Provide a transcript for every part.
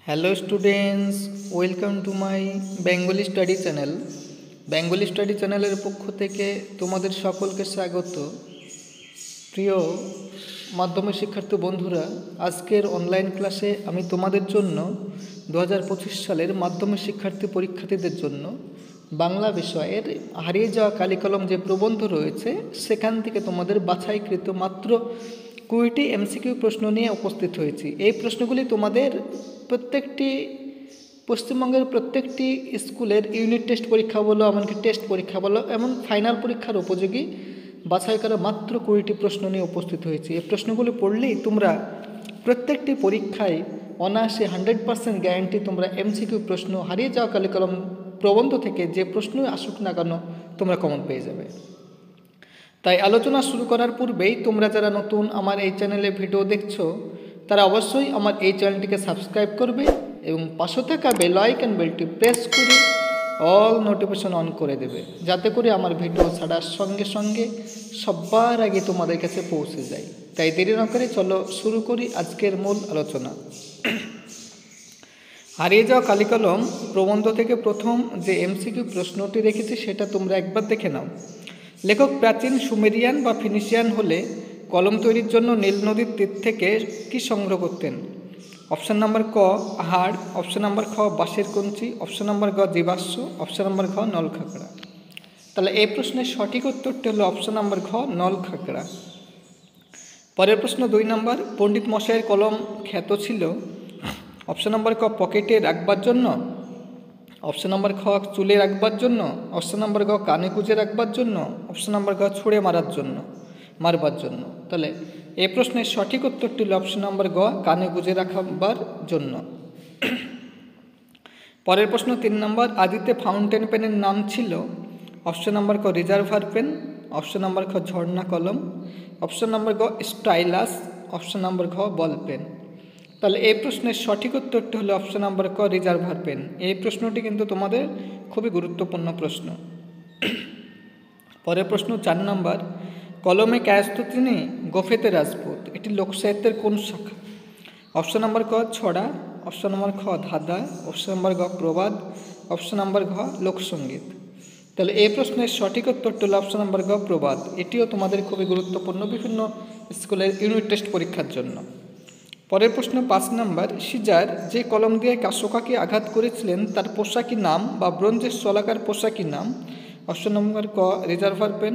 Hello students, welcome to my Bengali study channel. Bengali study চ্যানেলের পক্ষ থেকে তোমাদের সকলকে স্বাগত। প্রিয় মাধ্যমিক শিক্ষার্থী বন্ধুরা, আজকের অনলাইন ক্লাসে আমি তোমাদের জন্য 2025 সালের মাধ্যমিক শিক্ষার্থী পরীক্ষার্থীদের জন্য বাংলা বিষয়ের হারিয়ে যাওয়া কালিকলম যে প্রবন্ধ রয়েছে সেখান থেকে তোমাদের বাছাইকৃত মাত্র 20টি এমসিকিউ প্রশ্ন নিয়ে উপস্থিত হয়েছি। এই প্রশ্নগুলি তোমাদের পশ্চিমবঙ্গের প্রত্যেকটি স্কুলের ইউনিট টেস্ট পরীক্ষা বলো, এমনকি টেস্ট পরীক্ষা বলো, এমন ফাইনাল পরীক্ষার উপযোগী বাছাই করা মাত্র 20টি প্রশ্ন নিয়ে উপস্থিত হয়েছে। এই প্রশ্নগুলি পড়লেই তোমরা প্রত্যেকটি পরীক্ষায় অনায়াসে 100% গ্যারান্টি তোমরা এমসিকিউ প্রশ্ন হারিয়ে যাওয়া কালিকলম প্রবন্ধ থেকে যে প্রশ্নই আসুক না কেন তোমরা কমন পেয়ে যাবে। তাই আলোচনা শুরু করার পূর্বেই তোমরা যারা নতুন আমার এই চ্যানেলে ভিডিও দেখছো তারা অবশ্যই আমার এই চ্যানেলটিকে সাবস্ক্রাইব করবে এবং পাশে থাকা বেল আইকন বেলটি প্রেস করে অল নোটিফিকেশন অন করে দেবে, যাতে করে আমার ভিডিও ছাড়ার সঙ্গে সঙ্গে সবার আগে তোমাদের কাছে পৌঁছে যায়। তাই দেরি না করে চলো শুরু করি আজকের মূল আলোচনা। হারিয়ে যাওয়া কালিকলম প্রবন্ধ থেকে প্রথম যে এমসিকিউ প্রশ্নটি রেখেছি সেটা তোমরা একবার দেখে নাও। লেখক প্রাচীন সুমেরিয়ান বা ফিনিশিয়ান হলে কলম তৈরির জন্য নীল নদীর তীর থেকে কী সংগ্রহ করতেন? অপশান নাম্বার ক হাড়, অপশান নাম্বার খ বাঁশের কঞ্চি, অপশান নাম্বার গ জীবাশ্ম, অপশান নাম্বার ঘ নলখাগড়া। তাহলে এই প্রশ্নের সঠিক উত্তরটি হলো অপশান নাম্বার ঘ নলখাগড়া। পরের প্রশ্ন 2 নম্বর, পণ্ডিত মশাইয়ের কলম খ্যাত ছিল? অপশান নাম্বার ক পকেটে রাখবার জন্য, অপশান নাম্বার খ চুলে রাখবার জন্য, অপশান নাম্বার গ কানে গুঁজে রাখবার জন্য, অপশান নাম্বার গ ছুঁড়ে মারবার জন্য। তাহলে এই প্রশ্নের সঠিক উত্তরটি হল অপশান নাম্বার গ কানে গুঁজে রাখবার জন্য। পরের প্রশ্ন 3 নম্বর, আদিতে ফাউন্টেন পেনের নাম ছিল? অপশান নাম্বার ক রিজার্ভার পেন, অপশান নাম্বার খ ঝর্ণা কলম, অপশান নাম্বার গ স্টাইলাস, অপশান নাম্বার ঘ বল পেন। তাহলে এই প্রশ্নের সঠিক উত্তরটি হলো অপশান নাম্বার ক রিজার্ভার পেন। এই প্রশ্নটি কিন্তু তোমাদের খুবই গুরুত্বপূর্ণ প্রশ্ন। পরের প্রশ্ন 4 নম্বর, কলমে কায়স্থ তিনি গোফেতে রাজপুত এটি লোকসাহিত্যের কোন শাখা? অপশান নাম্বার ক ছড়া, অপশান নাম্বার খ ধাঁধা, অপশান নাম্বার গ প্রবাদ, অপশান নাম্বার ঘ লোকসঙ্গীত। তাহলে এই প্রশ্নের সঠিক উত্তরটি হলো অপশান নাম্বার গ প্রবাদ। এটিও তোমাদের খুবই গুরুত্বপূর্ণ বিভিন্ন স্কুলের ইউনিট টেস্ট পরীক্ষার জন্য। পরের প্রশ্ন 5 নম্বর, সিজার যে কলম দিয়ে কাশোকাকে আঘাত করেছিলেন তার পোশাকি নাম বা ব্রোঞ্জের শলাকার পোশাকি নাম? অপশান নম্বর ক রিজার্ভার পেন,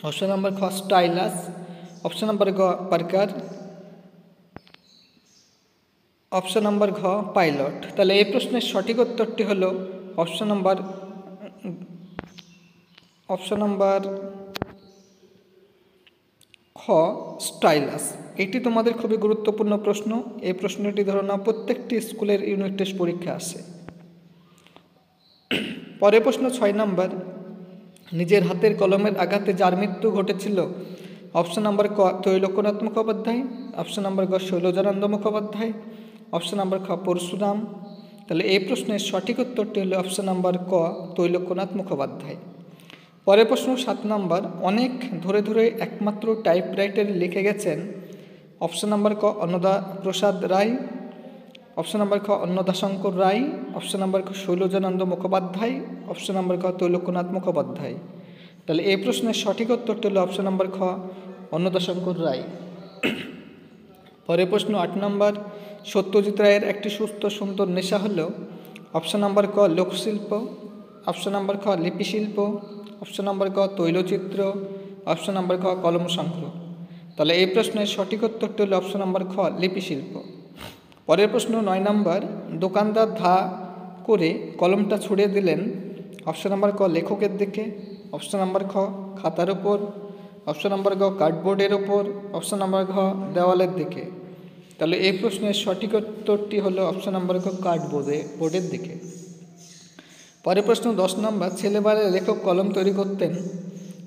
অপশান নম্বর খ স্টাইলাস, অপশান নম্বর গ পার্কার, অপশান নম্বর ঘ পাইলট। তাহলে এই প্রশ্নের সঠিক উত্তরটি হলো অপশান নম্বর খ স্টাইলাস। এটি তোমাদের খুবই গুরুত্বপূর্ণ প্রশ্ন। এই প্রশ্নটি ধরো না প্রত্যেকটি স্কুলের ইউনিট টেস্ট পরীক্ষা আসে। পরের প্রশ্ন 6 নম্বর, নিজের হাতের কলমের আঘাতে যার মৃত্যু ঘটেছিল? অপশান নাম্বার ক ত্রৈলোক্যনাথ মুখোপাধ্যায়, অপশান নাম্বার গ শৈলজানন্দ মুখোপাধ্যায়, অপশান নাম্বার খ পরশুরাম। তাহলে এই প্রশ্নের সঠিক উত্তরটি হলো অপশান নাম্বার ক ত্রৈলোক্যনাথ মুখোপাধ্যায়। পরের প্রশ্ন 7 নম্বর, অনেক ধরে ধরে একমাত্র টাইপরাইটারে লিখে গেছেন? অপশান নাম্বার ক অন্নদা প্রসাদ রায়, অপশান নাম্বার খ অন্নদাশঙ্কর রায়, অপশান নাম্বার খ শৈলজানন্দ মুখোপাধ্যায়, অপশান নাম্বার খ ত্রৈলোক্যনাথ মুখোপাধ্যায়। তাহলে এই প্রশ্নের সঠিক উত্তরটি হলো অপশান নাম্বার খ অন্নদাশঙ্কর রায়। পরের প্রশ্ন 8 নম্বর, সত্যজিৎ রায়ের একটি সুস্থ সুন্দর নেশা হলো? অপশান নাম্বার ক লোকশিল্প, অপশান নাম্বার খ লিপিশিল্প, অপশান নাম্বার ক তৈলচিত্র, অপশান নাম্বার খ কলম সংগ্রহ। তাহলে এই প্রশ্নের সঠিক উত্তরটি হলো অপশান নাম্বার খ লিপিশিল্প। পরের প্রশ্ন 9 নম্বর, দোকানদার ধা করে কলমটা ছুড়ে দিলেন? অপশান নাম্বার ক লেখকের দিকে, অপশান নাম্বার খ খাতার ওপর, অপশান নাম্বার গ কার্ডবোর্ডের ওপর, অপশান নাম্বার ঘ দেওয়ালের দিকে। তাহলে এই প্রশ্নের সঠিক উত্তরটি হলো অপশান নাম্বার খ বোর্ডের দিকে। পরের প্রশ্ন 10 নম্বর, ছেলেবেলায় লেখক কলম তৈরি করতেন?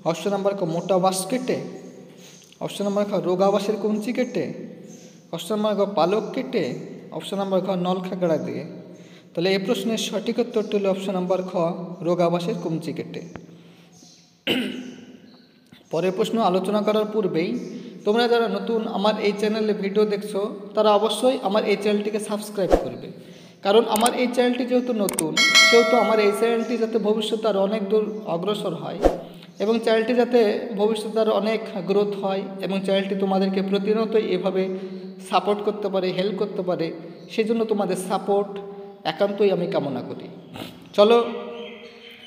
অপশান নাম্বার ক মোটা বাঁশ কেটে, অপশান নাম্বার খ রোগা বাঁশের কঞ্চি কেটে, অপশান নাম্বার গ পালক কেটে, অপশান নাম্বার ঘ নলখাগড়া দিয়ে। তাহলে এই প্রশ্নের সঠিক উত্তরটি হলো অপশান নাম্বার খ রোগা বাঁশের কঞ্চি কেটে। পরের প্রশ্ন আলোচনা করার পূর্বেই তোমরা যারা নতুন আমার এই চ্যানেলে ভিডিও দেখছো তারা অবশ্যই আমার এই চ্যানেলটিকে সাবস্ক্রাইব করবে, কারণ আমার এই চ্যানেলটি যেহেতু নতুন সেহেতু আমার এই চ্যানেলটি যাতে ভবিষ্যতে আরও অনেক দূর অগ্রসর হয় এবং চ্যানেলটি যাতে ভবিষ্যতে আরও অনেক গ্রোথ হয় এবং চ্যানেলটি তোমাদেরকে প্রতিনিয়তই এভাবে সাপোর্ট করতে পারে, হেল্প করতে পারে, সেজন্য তোমাদের সাপোর্ট একান্তই আমি কামনা করি। চলো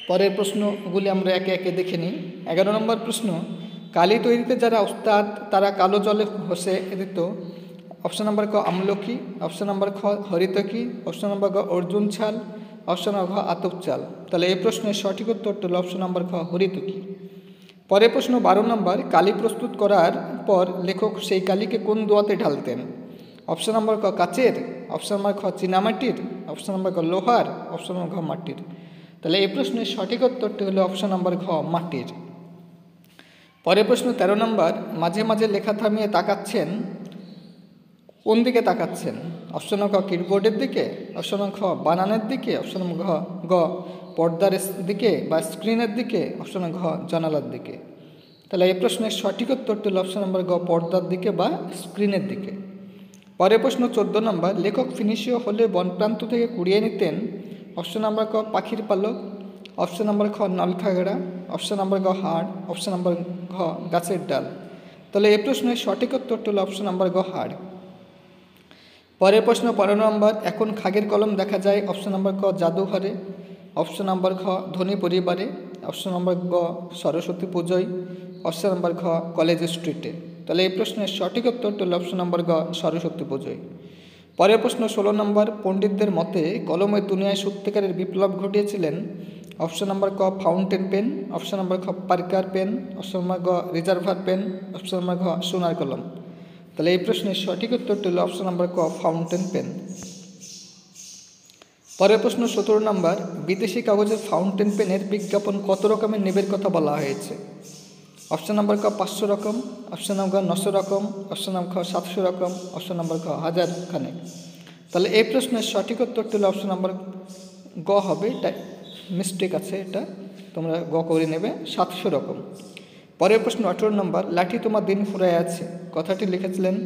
পরের প্রশ্নগুলি আমরা একে একে দেখে নিই। 11 নম্বর প্রশ্ন, কালি তৈরিতে যারা উস্তাদ তারা কালো জলে ঘষে দিত। অপশন নাম্বার ক আমলকি, অপশন নাম্বার খ হরিতকি, অপশন নাম্বার গ অর্জুন ছাল, অপশন নাম্বার ঘ আতপ চাল। তাহলে এই প্রশ্নের সঠিক উত্তরটা হলো অপশন নাম্বার খ হরিতকি। পরের প্রশ্ন 12 নম্বর, কালি প্রস্তুত করার পর লেখক সেই কালিকে কোন দোয়াতে ঢালতেন? অপশন নাম্বার ক কাচের, অপশন নাম্বার খ চীনামাটির, অপশন নাম্বার ক লোহার, অপশন নাম্বার ঘ মাটির। তাহলে এই প্রশ্নের সঠিক উত্তরটি হলো অপশন নাম্বার ঘ মাটির। পরের প্রশ্ন 13 নম্বর, মাঝে মাঝে লেখা থামিয়ে তাকাচ্ছেন, কোন দিকে তাকাচ্ছেন? অপশন ক কিবোর্ডের দিকে, অপশন খ বানানের দিকে, অপশন গ পর্দার দিকে বা স্ক্রিনের দিকে, অপশন ঘ জানালার দিকে। তাহলে এই প্রশ্নের সঠিক উত্তরটি হল অপশন নম্বর গ পর্দার দিকে বা স্ক্রিনের দিকে। পরের প্রশ্ন 14 নম্বর, লেখক ফিনিশীয় হলে বনপ্রান্ত থেকে কুড়িয়ে নিতেন। অপশন নাম্বার ক পাখির পালক, অপশন নাম্বার খ নলখাগড়া, অপশন নাম্বার গ হাড়, অপশন নাম্বার ঘ গাছের ডাল। তাহলে এই প্রশ্নের সঠিক উত্তরটি হল অপশন নাম্বার গ হাড়। পরের প্রশ্ন 15 নম্বর, এখন খাগের কলম দেখা যায়। অপশন নাম্বার ক জাদুঘরে, অপশন নাম্বার ঘ ধনী পরিবারে, অপশন নাম্বার গ সরস্বতী পুজোয়, অপশন নাম্বার ঘ কলেজ স্ট্রিটে। তাহলে এই প্রশ্নের সঠিক উত্তরটি হল অপশন নাম্বার গ সরস্বতী পুজোয়। পরের প্রশ্ন 16 নম্বর, পণ্ডিতদের মতে কলমের দুনিয়ায় সত্যিকারের বিপ্লব ঘটিয়েছিলেন। অপশন নাম্বার ক ফাউন্টেন পেন, অপশন নাম্বার খ পার্কার পেন, অপশন নাম্বার গ রিজার্ভার পেন, অপশন নাম্বার ঘ সোনার কলম। তাহলে এই প্রশ্নের সঠিক উত্তরটি হল অপশন নাম্বার ক ফাউন্টেন পেন। পরের প্রশ্ন 17 নম্বর, বিদেশি কাগজের ফাউন্টেন পেনের বিজ্ঞাপন কত রকমের নিবের কথা বলা হয়েছে? অপশন নাম্বার ক 500 রকম, অপশন নাম্বার গ 900 রকম, অপশন নাম্বার খ 700 রকম, অপশন নাম্বার খ 1000 খানেক। তাহলে এই প্রশ্নের সঠিক উত্তরটি হল অপশন নাম্বার গ হবে, এটা মিস্টেক আছে, এটা তোমরা গ করে নেবে, 700 রকম। পরের প্রশ্ন 18 নম্বর, লাঠি তোমার দিন ফুরায় আছে কথাটি লিখেছিলেন।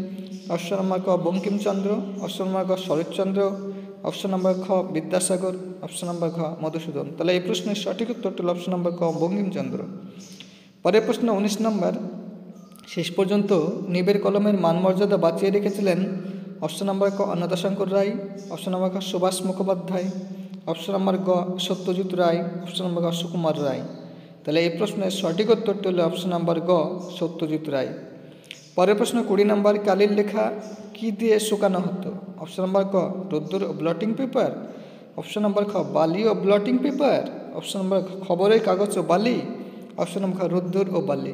অপশন নাম্বার ক বঙ্কিমচন্দ্র, অপশন নাম্বার গ শরৎচন্দ্র, অপশন নাম্বার খ বিদ্যাসাগর, অপশন নাম্বার ঘ মধুসূদন। তাহলে এই প্রশ্নের সঠিক উত্তরটি হল অপশন নাম্বার ক বঙ্কিমচন্দ্র। পরের প্রশ্ন 19 নম্বর, শেষ পর্যন্ত নিবের কলমের মানমর্যাদা বাঁচিয়ে রেখেছিলেন। অপশন নাম্বার ক অন্নদাশঙ্কর রায়, অপশন নাম্বার খ সুভাষ মুখোপাধ্যায়, অপশন নাম্বার গ সত্যজিৎ রায়, অপশন নাম্বার গ সুকুমার রায়। তাহলে এই প্রশ্নের সঠিক উত্তরটি হল অপশন নাম্বার গ সত্যজিৎ রায়। পরের প্রশ্ন 20 নম্বর, কালির লেখা কি দিয়ে শুকানো হতো? অপশন নাম্বার ক রোদ্দুর ও ব্লটিং পেপার, অপশন নাম্বার খ বালি ও ব্লটিং পেপার, অপশন নাম্বার খবরের কাগজ ও বালি, অপশন নাম্বার খ রোদ্দুর ও বালি।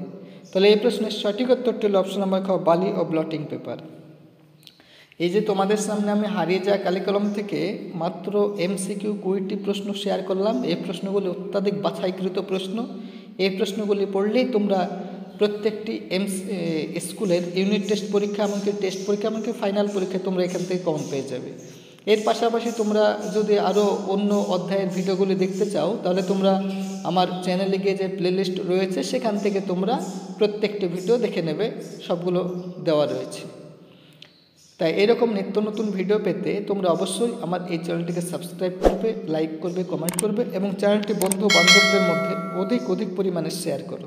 তাহলে এই প্রশ্নের সঠিক উত্তরটি হল অপশন নাম্বার খ বালি ও ব্লটিং পেপার। এই যে তোমাদের সামনে আমি হারিয়ে যাওয়া কালিকলম থেকে মাত্র MCQ 20টি প্রশ্ন শেয়ার করলাম। এই প্রশ্নগুলি অত্যাধিক বাছাইকৃত প্রশ্ন। এই প্রশ্নগুলি পড়লেই তোমরা প্রত্যেকটি স্কুলের ইউনিট টেস্ট পরীক্ষা, এমনকি টেস্ট পরীক্ষা, এমনকি ফাইনাল পরীক্ষায় তোমরা এখান থেকে কমন পেয়ে যাবে। এর পাশাপাশি তোমরা যদি আরও অন্য অধ্যায়ের ভিডিওগুলি দেখতে চাও তাহলে তোমরা আমার চ্যানেলে গিয়ে যে প্লেলিস্ট রয়েছে সেখান থেকে তোমরা প্রত্যেকটি ভিডিও দেখে নেবে, সবগুলো দেওয়া রয়েছে। তাই এরকম নিত্য নতুন ভিডিও পেতে তোমরা অবশ্যই আমার এই চ্যানেলটিকে সাবস্ক্রাইব করবে, লাইক করবে, কমেন্ট করবে এবং চ্যানেলটি বন্ধু বান্ধবদের মধ্যে অধিক পরিমাণে শেয়ার করো।